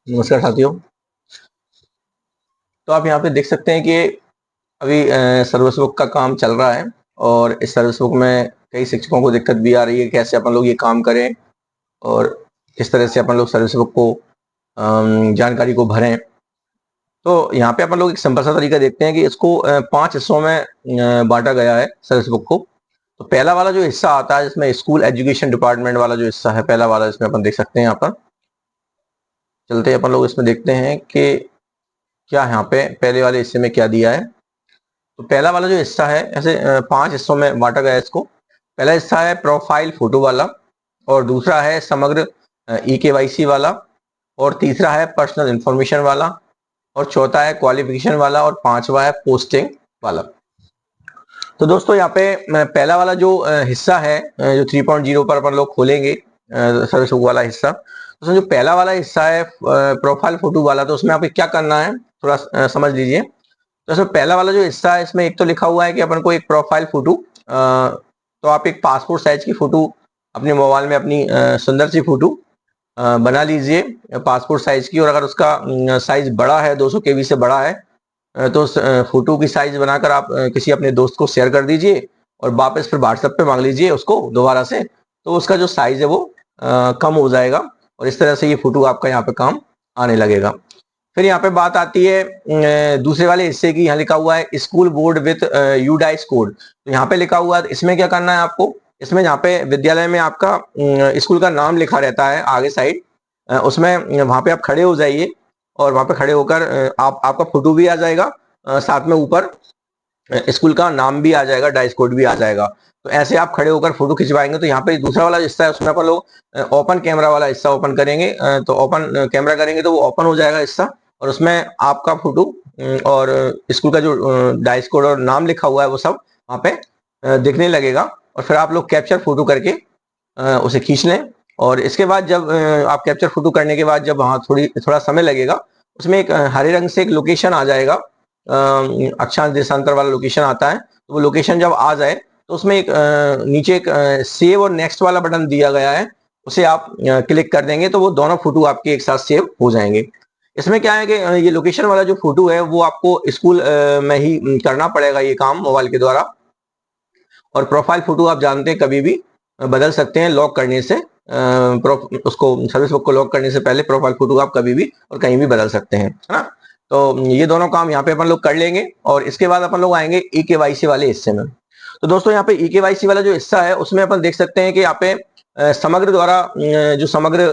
नमस्कार साथियों। तो आप यहाँ पे देख सकते हैं कि अभी सर्विस बुक का काम चल रहा है और इस सर्विस बुक में कई शिक्षकों को दिक्कत भी आ रही है कैसे अपन लोग ये काम करें और किस तरह से अपन लोग सर्विस बुक को जानकारी को भरें। तो यहाँ पे अपन लोग एक सिंपल सा तरीका देखते हैं कि इसको 5 हिस्सों में बांटा गया है सर्विस बुक को। तो पहला वाला जो हिस्सा आता है जिसमें स्कूल एजुकेशन डिपार्टमेंट वाला जो हिस्सा है, पहला वाला, इसमें अपन देख सकते हैं। यहाँ पर चलते हैं, अपन लोग इसमें देखते हैं कि क्या यहाँ पे पहले वाले हिस्से में क्या दिया है। तो पहला वाला जो हिस्सा है, ऐसे 5 हिस्सों में बांटा गया है इसको। पहला हिस्सा है प्रोफाइल फोटो वाला, और दूसरा है समग्र EKYC वाला, और तीसरा है पर्सनल इंफॉर्मेशन वाला, और चौथा है क्वालिफिकेशन वाला, और पांचवा है पोस्टिंग वाला। तो दोस्तों यहाँ पे पहला वाला जो हिस्सा है, जो 3.0 पर अपन लोग खोलेंगे सर्विस बुक वाला हिस्सा। तो उसमें जो पहला वाला हिस्सा है प्रोफाइल फोटो वाला, तो उसमें आपको क्या करना है थोड़ा समझ लीजिए। तो इसमें पहला वाला जो हिस्सा है, इसमें एक तो लिखा हुआ है कि अपन को एक प्रोफाइल फोटो, तो आप एक पासपोर्ट साइज की फोटो अपने मोबाइल में अपनी सुंदर सी फोटो बना लीजिए पासपोर्ट साइज की। और अगर उसका साइज बड़ा है, 200 KB से बड़ा है, तो उस फोटो की साइज बनाकर आप किसी अपने दोस्त को शेयर कर दीजिए और वापस फिर व्हाट्सएप पे मांग लीजिए उसको दोबारा से। तो उसका जो साइज है वो कम हो जाएगा और इस तरह से ये फोटो आपका यहाँ पे काम आने लगेगा। फिर यहाँ पे बात आती है दूसरे वाले हिस्से की। यहाँ लिखा हुआ है school board with UDIS code. तो यहाँ पे लिखा हुआ है, इसमें क्या करना है आपको। इसमें यहाँ पे विद्यालय में आपका स्कूल का नाम लिखा रहता है आगे साइड, उसमें वहां पे आप खड़े हो जाइए और वहां पे खड़े होकर आपका फोटो भी आ जाएगा, साथ में ऊपर स्कूल का नाम भी आ जाएगा, डाइस कोड भी आ जाएगा। तो ऐसे आप खड़े होकर फोटो खिंचवाएंगे। तो यहाँ पे दूसरा वाला हिस्सा है, उसमें अपन लोग ओपन कैमरा वाला हिस्सा ओपन करेंगे। तो ओपन कैमरा करेंगे तो वो ओपन हो जाएगा हिस्सा, और उसमें आपका फोटो और स्कूल का जो डाइस कोड और नाम लिखा हुआ है वो सब वहाँ पे दिखने लगेगा। और फिर आप लोग कैप्चर फोटो करके उसे खींच लें। और इसके बाद जब आप कैप्चर फोटो करने के बाद जब वहाँ थोड़ा समय लगेगा, उसमें एक हरे रंग से एक लोकेशन आ जाएगा, अक्षांश देशांतर वाला लोकेशन आता है। तो वो लोकेशन जब आ जाए तो उसमें एक नीचे एक सेव और नेक्स्ट वाला बटन दिया गया है, उसे आप क्लिक कर देंगे तो वो दोनों फोटो आपके एक साथ सेव हो जाएंगे। इसमें क्या है कि ये लोकेशन वाला जो फोटो है वो आपको स्कूल में ही करना पड़ेगा ये काम मोबाइल के द्वारा। और प्रोफाइल फोटो आप जानते हैं कभी भी बदल सकते हैं लॉक करने से, उसको सर्विस बुक को लॉक करने से पहले प्रोफाइल फोटो आप कभी भी और कहीं भी बदल सकते हैं, है ना। तो ये दोनों काम यहाँ पे अपन लोग कर लेंगे और इसके बाद अपन लोग आएंगे EKYC वाले हिस्से में। तो दोस्तों यहाँ पे EKYC वाला जो हिस्सा है उसमें अपन देख सकते हैं कि यहाँ पे समग्र द्वारा जो समग्र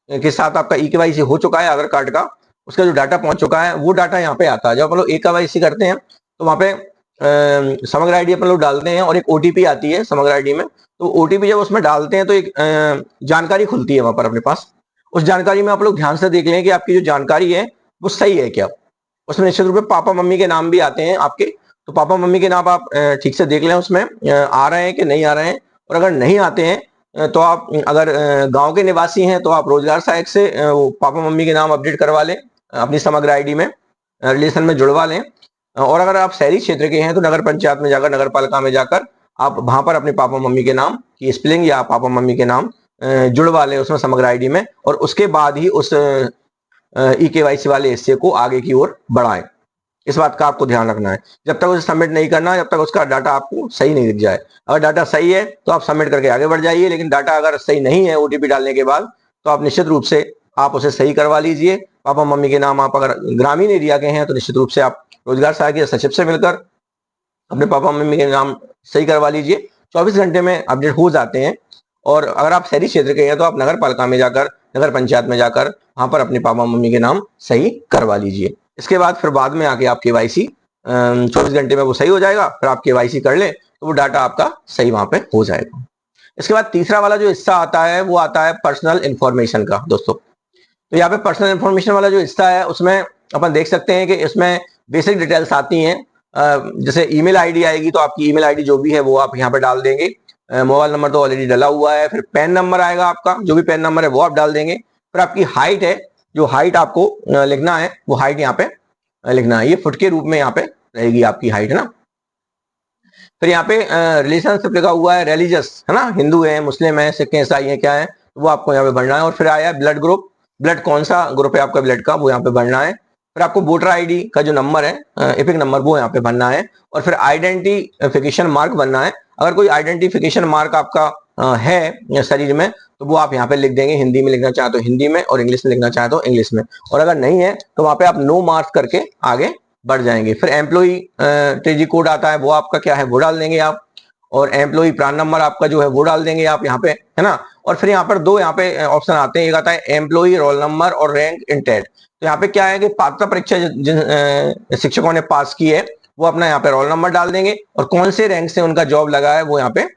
के साथ आपका EKYC हो चुका है आधार कार्ड का, उसका जो डाटा पहुंच चुका है वो डाटा यहाँ पे आता है। जब अपन लोग EKYC करते हैं तो वहाँ पे समग्र आईडी अपन लोग डालते हैं और एक OTP आती है समग्र आईडी में। तो OTP जब उसमें डालते हैं तो एक जानकारी खुलती है वहां पर अपने पास। उस जानकारी में आप लोग ध्यान से देख लें कि आपकी जो जानकारी है वो सही है क्या। उसमें निश्चित रूप से पापा मम्मी के नाम भी आते हैं आपके। तो पापा मम्मी के नाम आप ठीक से देख लें उसमें आ रहे हैं कि नहीं आ रहे हैं। और अगर नहीं आते हैं तो आप अगर गांव के निवासी हैं तो आप रोजगार सहायक से वो पापा मम्मी के नाम अपडेट करवा लें अपनी समग्र आईडी में, रिलेशन में जुड़वा लें। और अगर आप शहरी क्षेत्र के हैं तो नगर पंचायत में जाकर, नगर पालिका में जाकर आप वहां पर अपने पापा मम्मी के नाम की स्पेलिंग या पापा मम्मी के नाम जुड़वा लें उसमें समग्र आईडी में, और उसके बाद ही उस EKYC वाले हिस्से को आगे की ओर बढ़ाएं। इस बात का आपको ध्यान रखना है। जब तक उसे सबमिट नहीं करना, जब तक उसका डाटा आपको सही नहीं दिख जाए। अगर डाटा सही है तो आप सबमिट करके आगे बढ़ जाइए, लेकिन डाटा अगर सही नहीं है OTP डालने के बाद, तो आप निश्चित रूप से आप उसे सही करवा लीजिए। पापा मम्मी के नाम आप अगर ग्रामीण एरिया के हैं तो निश्चित रूप से आप रोजगार सहायक या सचिव से मिलकर अपने पापा मम्मी के नाम सही करवा लीजिए। 24 घंटे में अपडेट हो जाते हैं। और अगर आप शहरी क्षेत्र के हैं तो आप नगर पालिका में जाकर, नगर पंचायत में जाकर वहां पर अपने पापा मम्मी के नाम सही करवा लीजिए। इसके बाद फिर बाद में आके आप KYC 24 घंटे में वो सही हो जाएगा, फिर आप KYC कर ले तो वो डाटा आपका सही वहां पे हो जाएगा। इसके बाद तीसरा वाला जो हिस्सा आता है वो आता है पर्सनल इंफॉर्मेशन का दोस्तों। तो यहाँ पे पर्सनल इंफॉर्मेशन वाला जो हिस्सा है उसमें अपन देख सकते हैं कि इसमें बेसिक डिटेल्स आती हैं। जैसे ईमेल आईडी आएगी तो आपकी ईमेल आईडी जो भी है वो आप यहाँ पे डाल देंगे। मोबाइल नंबर तो ऑलरेडी डला हुआ है। फिर पैन नंबर आएगा आपका, जो भी पैन नंबर है वो आप डाल देंगे। फिर आपकी हाइट है, जो हाइट आपको लिखना है वो हाइट यहाँ पे लिखना है। ये फुट के रूप में यहाँ पे रहेगी आपकी हाइट, है ना। फिर यहाँ पे रिलेशनशिप लिखा हुआ है, रिलीजियस है ना, हिंदू है, मुस्लिम है, सिख है, ईसाई है, क्या है, तो वो आपको यहाँ पे भरना है। और फिर आया ब्लड ग्रुप, ब्लड कौन सा ग्रुप है आपका ब्लड का, वो यहाँ पे भरना है। फिर आपको वोटर आईडी का जो नंबर है, एपिक नंबर, वो यहाँ पे भरना है। और फिर आइडेंटिफिकेशन मार्क बनना है। अगर कोई आइडेंटिफिकेशन मार्क आपका है शरीर में, तो वो आप यहाँ पे लिख देंगे। हिंदी में लिखना चाहे तो हिंदी में, और इंग्लिश में लिखना चाहे तो इंग्लिश में। और अगर नहीं है तो वहां पे आप नो मार्क करके आगे बढ़ जाएंगे। फिर एम्प्लॉई टीजी कोड आता है, वो आपका क्या है वो डाल देंगे आप। और एम्प्लॉई प्रान नंबर आपका जो है वो डाल देंगे आप यहाँ पे, है ना। और फिर यहाँ पर दो यहाँ पे ऑप्शन आते हैं, एक आता है एम्प्लॉई रोल नंबर और रैंक इन टेट। तो यहाँ पे क्या है कि पात्रता परीक्षा जिन शिक्षकों ने पास की है, वो अपना यहाँ पे रोल नंबर डाल देंगे, और कौन से रैंक से उनका जॉब लगा है वो यहाँ पे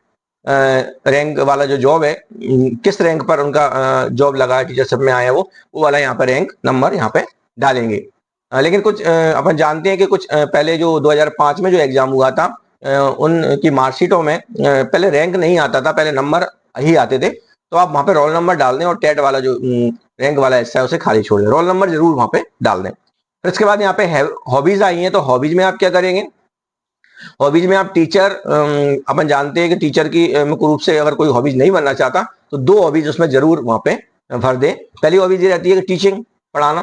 रैंक वाला जो जॉब है, किस रैंक पर उनका जॉब लगा है, टीचरशिप में आया वो वाला यहाँ पे रैंक नंबर यहाँ पे डालेंगे। लेकिन कुछ अपन जानते हैं कि कुछ पहले जो 2005 में जो एग्जाम हुआ था, उनकी मार्कशीटों में पहले रैंक नहीं आता था, पहले नंबर ही आते थे। तो आप वहां पे रोल नंबर डाल दें, और टेट वाला जो रैंक वाला हिस्सा है उसे खाली छोड़ दें, रोल नंबर जरूर वहां पे डाल दें। फिर इसके बाद यहाँ पे हॉबीज आई हैं, तो हॉबीज में आप क्या करेंगे, हॉबीज में आप टीचर, अपन जानते हैं कि टीचर की मुख्य रूप से अगर कोई हॉबीज नहीं बनना चाहता तो दो हॉबीज उसमें जरूर वहां पे भर दें। पहली हॉबीज ये रहती है कि टीचिंग, पढ़ाना,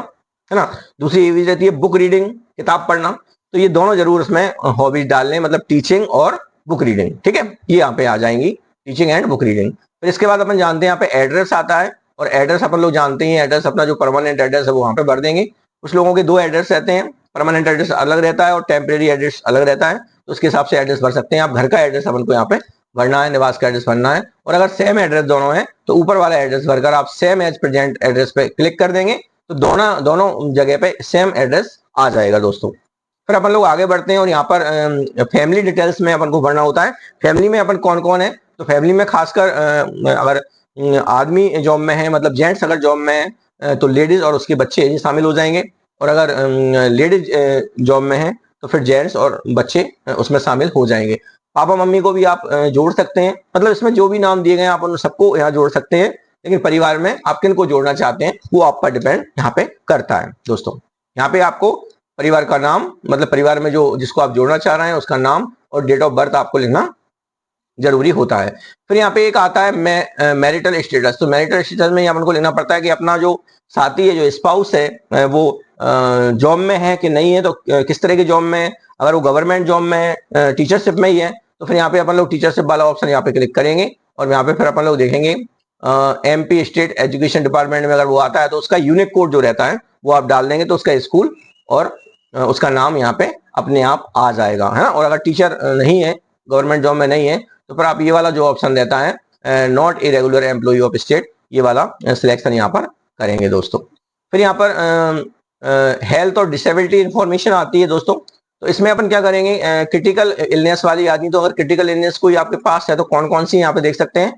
है ना। दूसरी हॉबीज रहती है बुक रीडिंग, किताब पढ़ना। तो ये दोनों जरूर उसमें हॉबीज डाल लें, मतलब टीचिंग और बुक रीडिंग, ठीक है, ये यहाँ पे आ जाएंगी, टीचिंग एंड बुक रीडिंग। फिर इसके बाद अपन जानते हैं यहाँ पे एड्रेस आता है, और एड्रेस अपन लोग जानते हैं, एड्रेस अपना जो परमानेंट एड्रेस है वो वहां पे भर देंगे। कुछ लोगों के दो एड्रेस रहते हैं, परमानेंट एड्रेस अलग रहता है और टेम्परेरी एड्रेस अलग रहता है, तो उसके हिसाब से एड्रेस भर सकते हैं आप। घर का एड्रेस अपन को यहाँ पे भरना है, निवास का एड्रेस भरना है। और अगर सेम एड्रेस दोनों है तो ऊपर वाला एड्रेस भरकर आप सेम एज प्रेजेंट एड्रेस पे क्लिक कर देंगे, तो दोनों जगह पे सेम एड्रेस आ जाएगा दोस्तों। फिर अपन लोग आगे बढ़ते हैं, और यहाँ पर फैमिली डिटेल्स में अपन को भरना होता है। फैमिली में अपन कौन कौन है, तो फैमिली में खासकर अगर आदमी जॉब में है, मतलब जेंट्स अगर जॉब में है, तो लेडीज और उसके बच्चे ये शामिल हो जाएंगे। और अगर लेडीज जॉब में है तो फिर जेंट्स और बच्चे उसमें शामिल हो जाएंगे। पापा मम्मी को भी आप जोड़ सकते हैं, मतलब इसमें जो भी नाम दिए गए हैं आप उन सबको यहाँ जोड़ सकते हैं। लेकिन परिवार में आप किन को जोड़ना चाहते हैं वो आप पर डिपेंड यहाँ पे करता है दोस्तों। यहाँ पे आपको परिवार का नाम, मतलब परिवार में जो जिसको आप जोड़ना चाह रहे हैं उसका नाम और डेट ऑफ बर्थ आपको लिखना जरूरी होता है। फिर यहाँ पे एक आता है मैरिटल स्टेटस। तो मैरिटल स्टेटस में अपन को लिखना पड़ता है कि अपना जो साथी है, जो स्पाउस है, वो जॉब में है कि नहीं है, तो किस तरह की जॉब में है। अगर वो गवर्नमेंट जॉब में है, टीचरशिप में ही है, तो फिर यहाँ पे अपन लोग टीचरशिप वाला ऑप्शन यहाँ पे क्लिक करेंगे, और यहाँ पे फिर अपन लोग देखेंगे MP स्टेट एजुकेशन डिपार्टमेंट में अगर वो आता है तो उसका यूनिक कोड जो रहता है वो आप डाल देंगे, तो उसका स्कूल और उसका नाम यहाँ पे अपने आप आ जाएगा, है ना। और अगर टीचर नहीं है, गवर्नमेंट जॉब में नहीं है, तो फिर आप ये वाला जो ऑप्शन रहता है not a regular employee of state, ये वाला सिलेक्शन यहाँ पर करेंगे दोस्तों। फिर यहाँ पर हेल्थ और डिसेबिलिटी इंफॉर्मेशन आती है दोस्तों। तो इसमें अपन क्या करेंगे, क्रिटिकल इलनेस वाली आदमी, तो अगर क्रिटिकल इलनेस कोई आपके पास है तो कौन कौन सी यहाँ पे देख सकते हैं।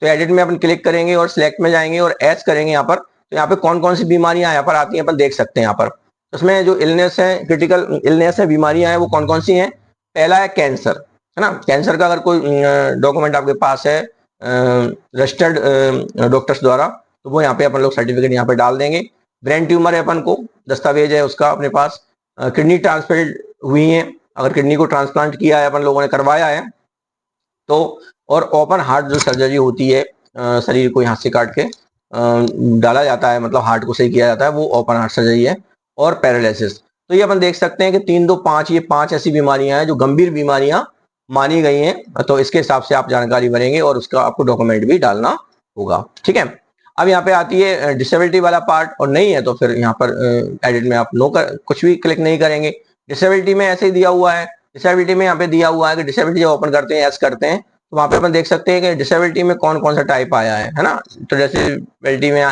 तो एडिट में अपन क्लिक करेंगे और सिलेक्ट में जाएंगे और एच करेंगे यहाँ पर, तो यहाँ पे कौन कौन सी बीमारियां यहाँ पर आती हैं अपन देख सकते हैं यहाँ पर। उसमें जो इलनेस है, क्रिटिकल इलनेस है, बीमारियां हैं, वो कौन कौन सी हैं। पहला है कैंसर, है ना। कैंसर का अगर कोई डॉक्यूमेंट आपके पास है रजिस्टर्ड डॉक्टर्स द्वारा, तो वो यहाँ पे अपन लोग सर्टिफिकेट यहाँ पे डाल देंगे। ब्रेन ट्यूमर है, अपन को दस्तावेज है उसका अपने पास। किडनी ट्रांसप्लांट हुई है, अगर किडनी को ट्रांसप्लांट किया है, अपन लोगों ने करवाया है तो। और ओपन हार्ट जो सर्जरी होती है, शरीर को यहाँ से काट के डाला जाता है, मतलब हार्ट को सही किया जाता है, वो ओपन हार्ट सर्जरी है। और पैरालिसिस, तो ये अपन देख सकते हैं कि 3, 2, 5, ये 5 ऐसी बीमारियां हैं जो गंभीर बीमारियां मानी गई हैं। तो इसके हिसाब से आप जानकारी भरेंगे और उसका आपको डॉक्यूमेंट भी डालना होगा, ठीक है। अब यहाँ पे आती है डिसेबिलिटी वाला पार्ट, और नहीं है तो फिर यहाँ पर एडिट में आप कुछ भी क्लिक नहीं करेंगे। डिसेबिलिटी में ऐसे ही दिया हुआ है, डिसेबिलिटी में यहाँ पे दिया हुआ है कि डिसेबिलिटी जब ओपन करते हैं, एस करते हैं, तो वहां पे अपन देख सकते हैं कि डिसेबिलिटी में कौन कौन सा टाइप आया है ना। तो डिसेबिलिटी में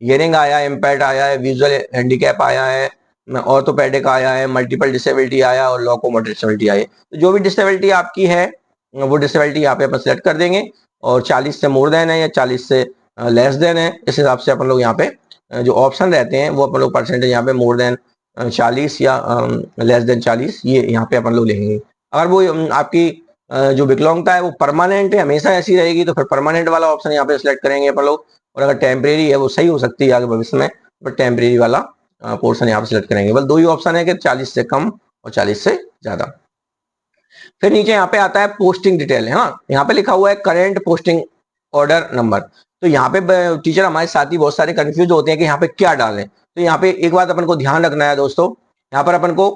हियरिंग आया है, इम्पेयर्ड आया है, विजुअल हैंडीकैप आया है, ऑर्थोपेडिक आया है, मल्टीपल डिसेबिलिटी आया और लोकोमोटर डिसेबिलिटी आई है। तो जो भी डिसेबिलिटी आपकी है वो डिसेबिलिटी यहाँ पे अपन सेलेक्ट कर देंगे, और 40 से मोर देन है या 40 से लेस देन है, इस हिसाब से अपन लोग यहाँ पे जो ऑप्शन रहते हैं वो अपन लोग परसेंटेज यहाँ पे मोर देन 40 या लेस देन 40 ये यहाँ पे अपन लोग लिखेंगे। अगर वो आपकी जो विकलांगता है वो परमानेंट है, हमेशा ऐसी रहेगी, तो फिर परमानेंट वाला ऑप्शन यहाँ पे सिलेक्ट करेंगे अपन लोग। और अगर टेम्परेरी है, वो सही हो सकती है आगे भविष्य में, बट टेम्परेरी वाला पोर्शन यहाँ पे सिलेक्ट करेंगे। बस दो ही ऑप्शन है कि 40 से कम और 40 से ज्यादा। फिर नीचे यहाँ पे आता है पोस्टिंग डिटेल, है ना। यहाँ पे लिखा हुआ है करेंट पोस्टिंग ऑर्डर नंबर। तो यहाँ पे टीचर हमारे साथी बहुत सारे कंफ्यूज होते हैं कि यहाँ पे क्या डालें। तो यहाँ पे एक बात अपन को ध्यान रखना है दोस्तों, यहाँ पर अपन को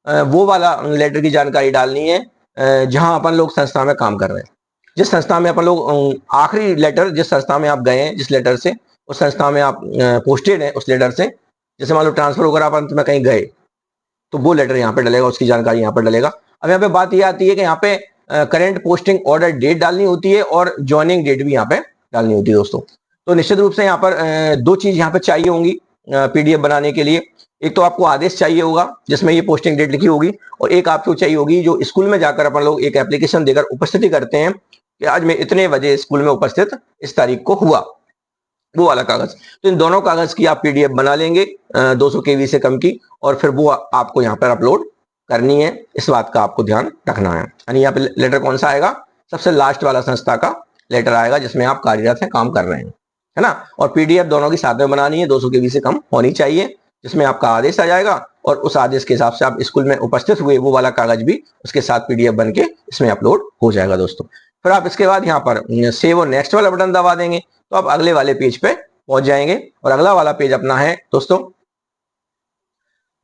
वो वाला लेटर की जानकारी डालनी है जहां अपन लोग संस्था में काम कर रहे हैं। जिस संस्था में अपन लोग आखिरी लेटर जिस संस्था में आप गए हैं, जिस लेटर से उस संस्था में आप पोस्टेड हैं, उस लेटर से जैसे मान लो ट्रांसफर होकर आप अंत में कहीं गए तो वो लेटर यहाँ पे डलेगा, उसकी जानकारी यहाँ पर डलेगा। अब यहाँ पे बात ये आती है कि यहाँ पे करंट पोस्टिंग ऑर्डर डेट डालनी होती है और ज्वाइनिंग डेट भी यहाँ पे डालनी होती है दोस्तों। तो निश्चित रूप से यहाँ पर दो चीज यहाँ पे चाहिए होंगी पीडीएफ बनाने के लिए। एक तो आपको आदेश चाहिए होगा जिसमें ये पोस्टिंग डेट लिखी होगी, और एक आपको चाहिए होगी जो स्कूल में जाकर अपन लोग एक एप्लीकेशन देकर उपस्थिति करते हैं कि आज मैं इतने बजे स्कूल में उपस्थित इस तारीख को हुआ, वो वाला कागज। तो इन दोनों कागज की आप पीडीएफ बना लेंगे 200 केबी से कम की, और फिर वो आपको यहाँ पर अपलोड करनी है। इस बात का आपको ध्यान रखना है। यानी यहाँ पे लेटर कौन सा आएगा, सबसे लास्ट वाला संस्था का लेटर आएगा जिसमें आप कार्यरत हैं, काम कर रहे हैं, है ना। और पीडीएफ दोनों की साथ में बनानी है, 200 केबी से कम होनी चाहिए, जिसमें आपका आदेश आ जाएगा और उस आदेश के हिसाब से आप स्कूल में उपस्थित हुए वो वाला कागज भी उसके साथ पीडीएफ बन के इसमें अपलोड हो जाएगा दोस्तों। फिर आप इसके बाद यहाँ पर सेव और नेक्स्ट वाला बटन दबा देंगे तो आप अगले वाले पेज पे पहुंच जाएंगे। और अगला वाला पेज अपना है दोस्तों।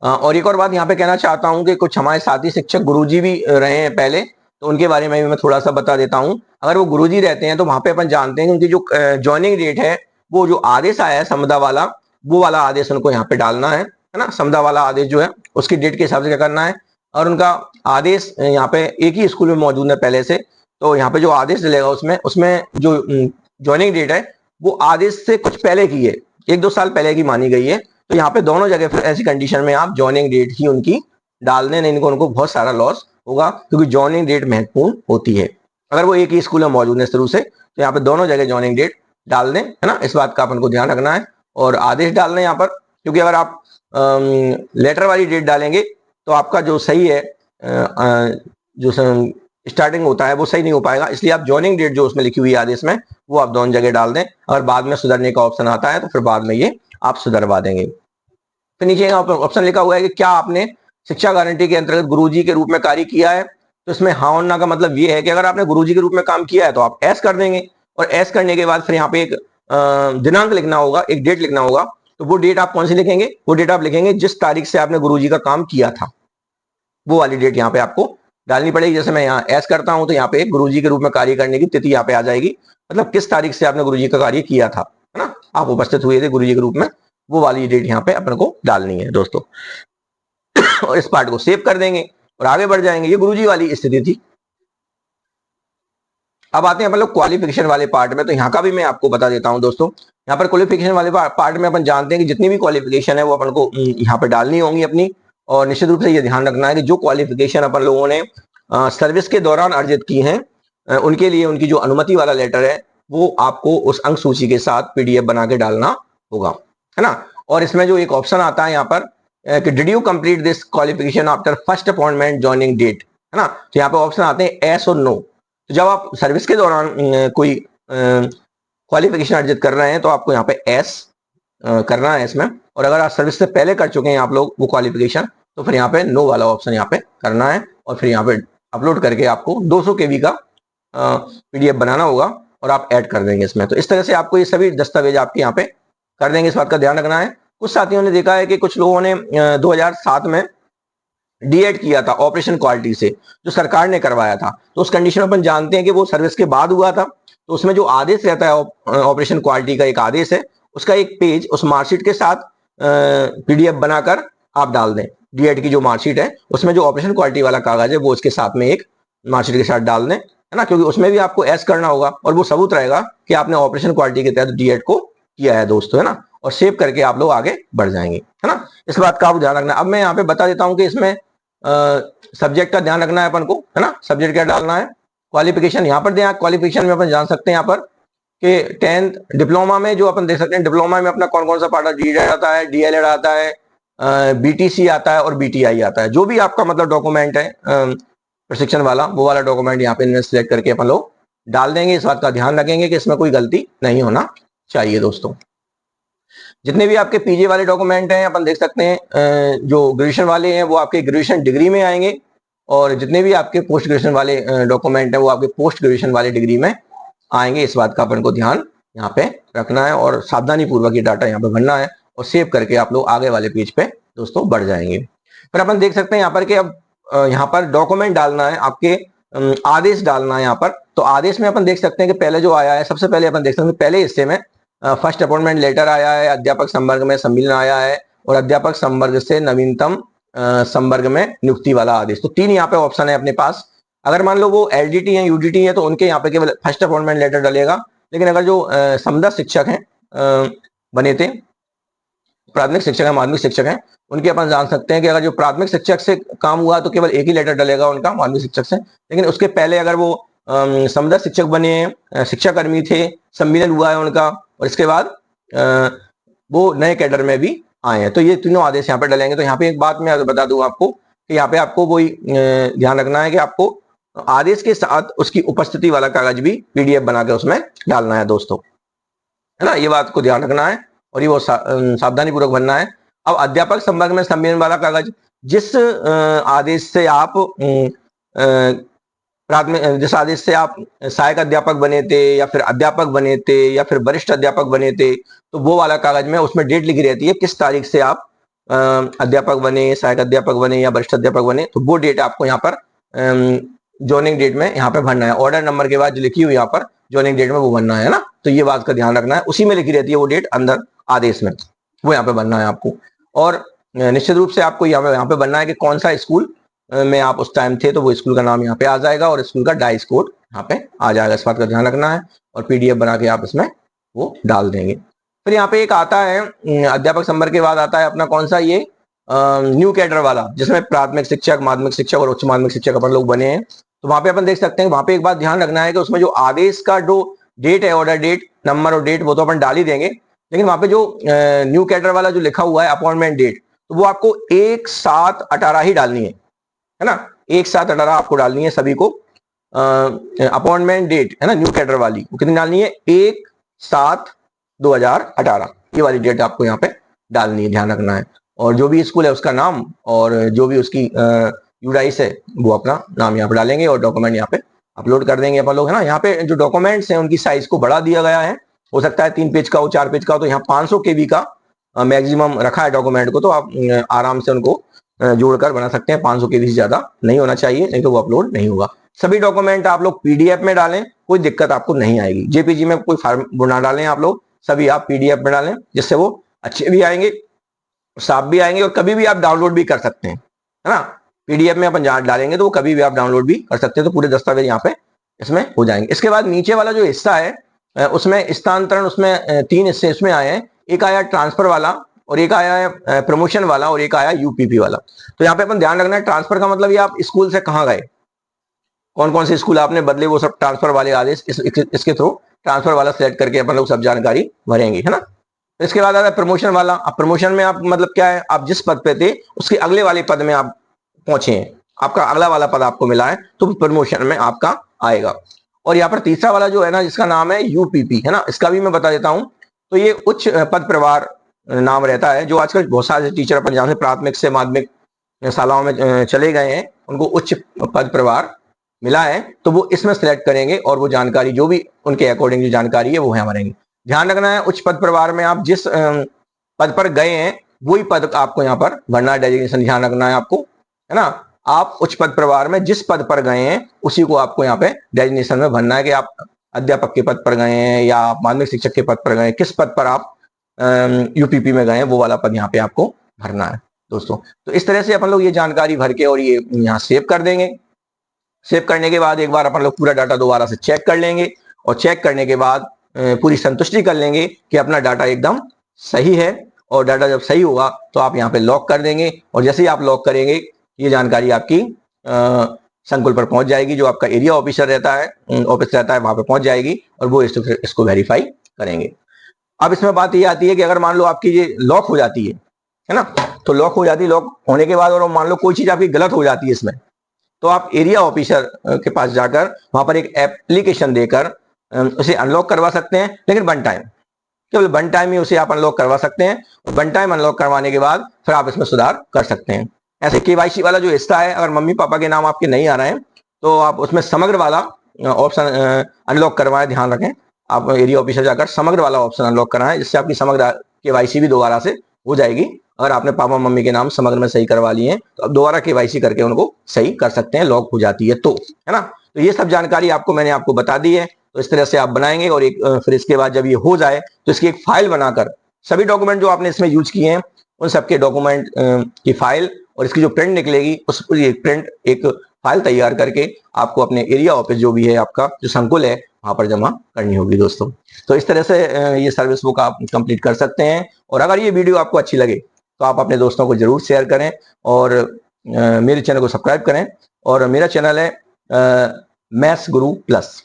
और एक और बात यहाँ पे कहना चाहता हूँ कि कुछ हमारे साथी शिक्षक गुरुजी भी रहे हैं पहले, तो उनके बारे में भी मैं थोड़ा सा बता देता हूँ। अगर वो गुरुजी रहते हैं तो वहां पे अपन जानते हैं कि उनकी जो ज्वाइनिंग डेट है, वो जो आदेश आया है समदा वाला, वो वाला आदेश उनको यहाँ पे डालना है ना। समदा वाला आदेश जो है उसकी डेट के हिसाब से क्या करना है, और उनका आदेश यहाँ पे एक ही स्कूल में मौजूद है पहले से, तो यहाँ पे जो आदेश डलेगा उसमें जो ज्वाइनिंग डेट है वो आदेश से कुछ पहले की है, 1-2 साल पहले की मानी गई है। तो यहाँ पे दोनों जगह फिर ऐसी कंडीशन में आप ज्वाइनिंग डेट ही उनकी डाल दें, नहीं उनको बहुत सारा लॉस होगा, क्योंकि ज्वाइनिंग डेट महत्वपूर्ण होती है। अगर वो एक ही स्कूल में मौजूद है शुरू से तो यहाँ पे दोनों जगह ज्वाइनिंग डेट डाल दें, है ना। इस बात का अपन को ध्यान रखना है। और आदेश डाल दें यहाँ पर, क्योंकि अगर आप लेटर वाली डेट डालेंगे तो आपका जो सही है जो स्टार्टिंग होता है वो सही नहीं हो पाएगा। इसलिए आप ज्वाइनिंग डेट जो उसमें लिखी हुई है आदेश में, वो आप दोनों जगह डाल दें। अगर बाद में सुधरने का ऑप्शन आता है तो फिर बाद में ये आप सुधरवा देंगे। फिर नीचे ऑप्शन लिखा हुआ है कि क्या आपने शिक्षा गारंटी के अंतर्गत गुरुजी के रूप में कार्य किया है। तो इसमें हाँ और ना का मतलब ये है कि अगर आपने गुरुजी के रूप में काम किया है तो आप एस कर देंगे, और एस करने के बाद फिर यहाँ पे एक दिनांक लिखना होगा, एक डेट लिखना होगा। तो वो डेट आप कौन सी लिखेंगे, वो डेट आप लिखेंगे जिस तारीख से आपने गुरुजी का काम किया था, वो वाली डेट यहाँ पे आपको डालनी पड़ेगी। जैसे मैं यहाँ एस करता हूं तो यहाँ पे गुरुजी के रूप में कार्य करने की तिथि यहाँ पे आ जाएगी, मतलब किस तारीख से आपने गुरुजी का कार्य किया था, है ना, आप उपस्थित हुए थे गुरुजी के रूप में, वो वाली डेट यहाँ पे अपन को डालनी है दोस्तों। और इस पार्ट को सेव कर देंगे और आगे बढ़ जाएंगे। ये गुरुजी वाली स्थिति थी। अब आते हैं अपन लोग क्वालिफिकेशन वाले पार्ट में। तो यहाँ का भी मैं आपको बता देता हूँ दोस्तों। यहाँ पर क्वालिफिकेशन वाले पार्ट में अपन जानते हैं कि जितनी भी क्वालिफिकेशन है वो अपन को यहाँ पर डालनी होंगी अपनी। और निश्चित रूप से ये ध्यान रखना है कि जो क्वालिफिकेशन अपन लोगों ने सर्विस के दौरान अर्जित की है, उनके लिए उनकी जो अनुमति वाला लेटर है वो आपको उस अंक सूची के साथ पीडीएफ बना के डालना होगा, है ना। और इसमें जो एक ऑप्शन आता है यहाँ पर कि did you complete this qualification after first appointment joining date, है ना। तो यहाँ पे ऑप्शन आते हैं एस और नो। तो जब आप सर्विस के दौरान कोई क्वालिफिकेशन अर्जित कर रहे हैं तो आपको यहाँ पे एस करना है इसमें। और अगर आप सर्विस से पहले कर चुके हैं आप लोग वो क्वालिफिकेशन, तो फिर यहाँ पे नो वाला ऑप्शन यहाँ पे करना है, और फिर यहाँ पे अपलोड करके आपको 200 केबी का पीडीएफ बनाना होगा और आप ऐड कर देंगे इसमें। तो इस तरह से आपको ये सभी दस्तावेज आपके यहाँ पे कर देंगे। इस बात का ध्यान रखना है। कुछ साथियों ने देखा है कि कुछ लोगों ने 2007 में डीएड किया था ऑपरेशन क्वालिटी से, जो सरकार ने करवाया था। तो उस कंडीशन में अपन जानते हैं कि वो सर्विस के बाद हुआ था। तो उसमें जो आदेश रहता है ऑपरेशन क्वालिटी का एक आदेश है, उसका एक पेज उस मार्कशीट के साथ पीडीएफ बनाकर आप डाल दें। डीएड की जो मार्कशीट है उसमें जो ऑपरेशन क्वालिटी वाला कागज है वो उसके साथ में एक मार्कशीट के साथ डाल दें, है ना, क्योंकि उसमें भी आपको एस करना होगा और वो सबूत रहेगा कि आपने ऑपरेशन क्वालिटी के तहत डीएड को किया है दोस्तों, है ना। और सेव करके आप लोग आगे बढ़ जाएंगे, है ना। इस बात का आप ध्यान रखना। अब मैं यहाँ पे बता देता हूँ कि इसमें सब्जेक्ट का ध्यान रखना है अपन को, है ना। सब्जेक्ट क्या डालना है, क्वालिफिकेशन यहाँ पर दें। क्वालिफिकेशन में अपन जान सकते हैं यहाँ पर कि 10th डिप्लोमा में जो अपन देख सकते हैं, डिप्लोमा में अपना कौन कौन सा पार्ट डीएड आता है, डीएलएड आता है, बीटीसी आता है और बीटीआई आता है। जो भी आपका मतलब डॉक्यूमेंट है प्रशिक्षण वाला, वो वाला डॉक्यूमेंट यहाँ पे सिलेक्ट करके अपन लोग डाल देंगे। इस बात का ध्यान रखेंगे कि इसमें कोई गलती नहीं होना चाहिए दोस्तों। जितने भी आपके पीजी वाले डॉक्यूमेंट हैं अपन देख सकते हैं, जो ग्रेजुएशन वाले हैं वो आपके ग्रेजुएशन डिग्री में आएंगे, और जितने भी आपके पोस्ट ग्रेजुएशन वाले डॉक्यूमेंट हैं वो आपके पोस्ट ग्रेजुएशन वाले डिग्री में आएंगे। इस बात का अपन को ध्यान यहाँ पे रखना है और सावधानी पूर्वक ये डाटा यहाँ पे भरना है और सेव करके आप लोग आगे वाले पेज पे दोस्तों बढ़ जाएंगे। फिर अपन देख सकते हैं यहाँ पर कि अब यहाँ पर डॉक्यूमेंट डालना है, आपके आदेश डालना है यहाँ पर। तो आदेश में अपन देख सकते हैं कि पहले जो आया है, सबसे पहले अपन देख सकते हैं पहले हिस्से में फर्स्ट अपॉइंटमेंट लेटर आया है, अध्यापक संवर्ग में सम्मिलन आया है और अध्यापक संवर्ग से नवीनतम संवर्ग में नियुक्ति वाला आदेश। तो 3 यहाँ पे ऑप्शन है अपने पास। अगर मान लो वो एलडीटी है, यूडीटी है, तो उनके यहाँ पे केवल फर्स्ट अपॉइंटमेंट लेटर डलेगा। लेकिन अगर जो समदा शिक्षक हैं बने थे, प्राथमिक शिक्षक है, माध्यमिक शिक्षक है, उनके अपन जान सकते हैं कि अगर जो प्राथमिक शिक्षक से काम हुआ तो केवल एक ही लेटर डलेगा उनका माध्यमिक शिक्षक से। लेकिन उसके पहले अगर वो समदा शिक्षक बने हैं, शिक्षाकर्मी थे, सम्मिलन हुआ है उनका, और इसके बाद वो नए कैडर में भी आए हैं, तो ये तीनों आदेश यहाँ पे डलेंगे। तो यहाँ पे एक बात मैं बता दूं आपको कि यहाँ पे आपको वही ध्यान रखना है कि आपको आदेश के साथ उसकी उपस्थिति वाला कागज भी पीडीएफ बना के उसमें डालना है दोस्तों, है ना। ये बात को ध्यान रखना है और ये वो सावधानी पूर्वक बनना है। अब अध्यापक संवर्ग में सम्मेलन वाला कागज, जिस आदेश से आप जिस आदेश से आप सहायक अध्यापक बने थे या फिर अध्यापक बने थे या फिर वरिष्ठ अध्यापक बने थे, तो वो वाला कागज में उसमें डेट लिखी रहती है किस तारीख से आप अध्यापक बने, सहायक अध्यापक बने या वरिष्ठ अध्यापक बने, तो वो डेट आपको यहाँ पर ज्वाइनिंग डेट में यहाँ पे भरना है। ऑर्डर नंबर के बाद जो लिखी हुई यहाँ पर ज्वाइनिंग डेट में वो भरना है ना। तो ये बात का ध्यान रखना है, उसी में लिखी रहती है वो डेट अंदर आदेश में, वो यहाँ पे भरना है आपको। और निश्चित रूप से आपको यहाँ पे बनना है कि कौन सा स्कूल में आप उस टाइम थे, तो वो स्कूल का नाम यहाँ पे आ जाएगा और स्कूल का डाइस कोड यहाँ पे आ जाएगा। इस बात का ध्यान रखना है और पीडीएफ बना के आप इसमें वो डाल देंगे। फिर यहाँ पे एक आता है अध्यापक संवर्ग के बाद आता है अपना कौन सा, ये न्यू कैडर वाला, जिसमें प्राथमिक शिक्षक, माध्यमिक शिक्षक और उच्च माध्यमिक शिक्षक अपन लोग बने हैं। तो वहां पे अपन देख सकते हैं, वहां पे एक बात ध्यान रखना है कि उसमें जो आदेश का जो डेट है, ऑर्डर डेट, नंबर और डेट, वो तो अपन डाल ही देंगे। लेकिन वहां पे जो न्यू कैडर वाला जो लिखा हुआ है अपॉइंटमेंट डेट, तो वो आपको 1/7/18 ही डालनी है ना। 1/7/18 आपको डालनी है सभी को। अपॉइंटमेंट डेट है ना न्यू कैडर वाली, वो कितनी डालनी है, 1/7/2018, ये वाली डेट आपको यहाँ पे डालनी है, ध्यान रखना है। और जो भी स्कूल है उसका नाम और जो भी उसकी यूडाइस है वो अपना नाम यहाँ पे डालेंगे और डॉक्यूमेंट यहाँ पे अपलोड कर देंगे अपन लोग, है ना। यहाँ पे जो डॉक्यूमेंट्स हैं उनकी साइज को बढ़ा दिया गया है, हो सकता है 3 पेज का हो, 4 पेज का हो, तो यहाँ 500 KB का मैक्सिमम रखा है डॉक्यूमेंट को, तो आप आराम से उनको जोड़कर बना सकते हैं। 500 KB से ज्यादा नहीं होना चाहिए, नहीं तो वो अपलोड नहीं होगा। सभी डॉक्यूमेंट आप लोग पीडीएफ में डालें, कोई दिक्कत आपको नहीं आएगी। जेपीजी में कोई फॉर्म ना डालें आप लोग, सभी आप पीडीएफ में डालें, जिससे वो अच्छे भी आएंगे, साफ भी आएंगे और कभी भी आप डाउनलोड भी कर सकते हैं, है ना। पीडीएफ में अपन डालेंगे तो वो कभी भी आप डाउनलोड भी कर सकते हैं, तो पूरे दस्तावेज यहाँ पे इसमें हो जाएंगे। इसके बाद नीचे वाला जो हिस्सा है उसमें स्थानांतरण, उसमें 3 हिस्से इसमें आए हैं। एक आया ट्रांसफर वाला और एक आया है प्रमोशन वाला और एक आया यूपीपी वाला। तो यहाँ पे अपन ध्यान रखना है, ट्रांसफर का मतलब ये आप स्कूल से कहाँ गए, कौन कौन से स्कूल आपने बदले, वो सब ट्रांसफर वाले आदेश इसके थ्रू ट्रांसफर वाला सिलेक्ट करके अपन लोग सब जानकारी भरेंगे, है ना। इसके बाद आता है प्रमोशन वाला। अब प्रमोशन में आप मतलब क्या है, आप जिस पद पे थे उसके अगले वाले पद में आप पहुंचे हैं, आपका अगला वाला पद आपको मिला है, तो प्रमोशन में आपका आएगा। और यहाँ पर तीसरा वाला जो है ना, जिसका नाम है यूपीपी, है ना, इसका भी मैं बता देता हूं। तो ये उच्च पद प्रवार नाम रहता है, जो आजकल बहुत सारे टीचर अपन जहाँ से प्राथमिक से माध्यमिक शालाओं में चले गए हैं, उनको उच्च पद प्रवार मिला है, तो वो इसमें सिलेक्ट करेंगे और वो जानकारी जो भी उनके अकॉर्डिंग जो जानकारी है वो यहाँ भरेंगे। ध्यान रखना है, उच्च पद प्रवार में आप जिस पद पर गए हैं वही पद आपको यहाँ पर भरना है, डेजिग्नेशन ध्यान रखना है आपको, है ना। आप उच्च पद प्रवार में जिस पद पर गए हैं उसी को आपको यहाँ पे डेजिग्नेशन में भरना है कि आप अध्यापक के पद पर गए हैं या आप माध्यमिक शिक्षक के पद पर गए हैं, किस पद पर आप यूपीपी में गए हैं वो वाला पद यहाँ पे आपको भरना है दोस्तों। तो इस तरह से अपन लोग ये जानकारी भर के और ये यहाँ सेव कर देंगे। सेव करने के बाद एक बार अपन लोग पूरा डाटा दोबारा से चेक कर लेंगे और चेक करने के बाद पूरी संतुष्टि कर लेंगे कि अपना डाटा एकदम सही है। और डाटा जब सही होगा तो आप यहाँ पे लॉक कर देंगे और जैसे ही आप लॉक करेंगे ये जानकारी आपकी संकुल पर पहुंच जाएगी, जो आपका एरिया ऑफिसर रहता है, ऑफिस रहता है, वहां पे पहुंच जाएगी और वो इसको वेरीफाई करेंगे। अब इसमें बात ये आती है कि अगर मान लो आपकी ये लॉक हो जाती है ना, तो लॉक हो जाती है, लॉक होने के बाद और मान लो कोई चीज आपकी गलत हो जाती है इसमें, तो आप एरिया ऑफिसर के पास जाकर वहां पर एक एप्लीकेशन देकर उसे अनलॉक करवा सकते हैं, लेकिन वन टाइम, केवल वन टाइम ही उसे आप अनलॉक करवा सकते हैं। और वन टाइम अनलॉक करवाने के बाद फिर आप इसमें सुधार कर सकते हैं। ऐसे केवाईसी वाला जो हिस्सा है, अगर मम्मी पापा के नाम आपके नहीं आ रहे हैं तो आप उसमें समग्र वाला ऑप्शन अनलॉक करवाएं, ध्यान रखें आप एरिया ऑफिसर जाकर समग्र वाला ऑप्शन अनलॉक कराएं, जिससे आपकी समग्र केवाईसी भी दोबारा से हो जाएगी। अगर आपने पापा मम्मी के नाम समग्र में सही करवा लिए हैं तो अब दोबारा केवाईसी करके उनको सही कर सकते हैं, लॉक हो जाती है तो, है ना। तो ये सब जानकारी मैंने आपको बता दी है। तो इस तरह से आप बनाएंगे और फिर इसके बाद जब ये हो जाए तो इसकी एक फाइल बनाकर सभी डॉक्यूमेंट जो आपने इसमें यूज किए हैं उन सबके डॉक्यूमेंट की फाइल और इसकी जो प्रिंट निकलेगी उस प्रिंट एक फाइल तैयार करके आपको अपने एरिया ऑफिस जो भी है आपका जो संकुल है वहां पर जमा करनी होगी दोस्तों। तो इस तरह से ये सर्विस बुक आप कंप्लीट कर सकते हैं। और अगर ये वीडियो आपको अच्छी लगे तो आप अपने दोस्तों को जरूर शेयर करें और मेरे चैनल को सब्सक्राइब करें। और मेरा चैनल है मैथ्स गुरु प्लस।